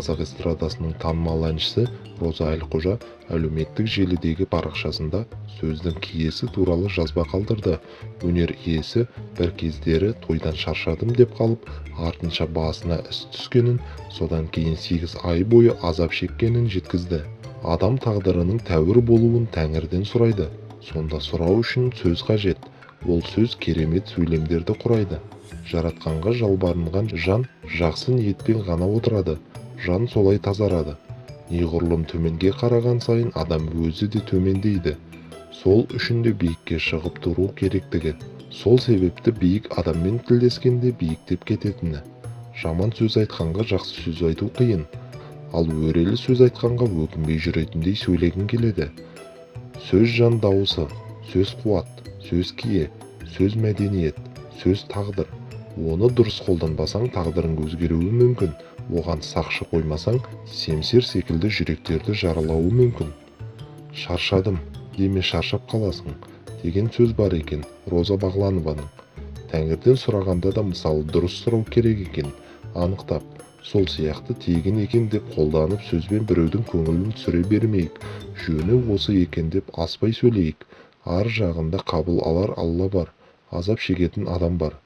қазақ эстрадасының танымал әншісі Роза Әлқожа әлеуметтік желідегі парақшасында сөздің киесі туралы жазба қалдырды. Өнер иесі бір кездері тойдан шаршадым деп қалып, артынша басына іс түскенін, содан кейін 8 ай бойы азап шеккенін жеткізді. Адам тағдырының тәуір болуын Тәңірден сұрайды. Сонда сұрау үшін сөз қажет. Ол сөз керемет сөйлемдерді құрайды. Жаратқанға жалбарынған жан жақсы ниетпен ғана отырады. Жан солай тазарады. Неғұрлым төменге қараған сайын адам өзі де төмендейді. Сол үшін де биікке шығып тұру керектігі. Сол себепті биік адаммен тілдескенде биіктеп кететіні. Жаман сөз айтқанға жақсы сөз айту қиын. Ал өрелі сөз айтқанға өкінбей жүретіндей сөйлегің келеді. Сөз жан дауысы, сөз қуат, сөз кие, сөз мәдениет, сөз тағдыр. Оны дұрыс қолданбасаң тағдырың өзгеруі мүмкін. Оған сақшы қоймасаң, семсер секілді жүректерді жаралауы мүмкін. Шаршадым, деме шаршап қаласың деген сөз бар екен Роза Бағланованың. Тәңірден сұрағанда да мысалы дұрыс сұрау керек екен, анықтап. Сол сияқты тегін екен деп қолданып сөзбен біреудің көңілін түсіре бермейік. Жөні осы екен деп аспай сөйлейік. Ар жағында қабыл алар Алла бар, азап шегетін адам бар.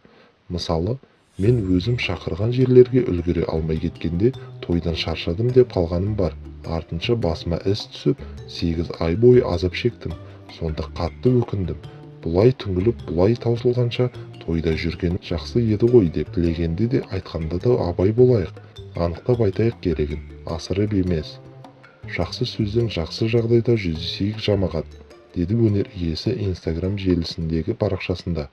Мысалы, мен өзім шақырған жерлерге үлгере алмай кеткенде тойдан шаршадым деп қалғаным бар. Артынша басыма іс түсіп, 8 ай бойы азап шектім. Сонда қатты өкіндім. Бұлай түңіліп, бұлай таусылғанша тойда жүрген жақсы еді ғой деп тілегенде де айтқанда да абай болайық. Анықтап айтайық керегін, асырып емес. Жақсы сөзден жақсы жағдайда жүздесейік жамағат, деді өнер иесі Instagram желісіндегі парақшасында.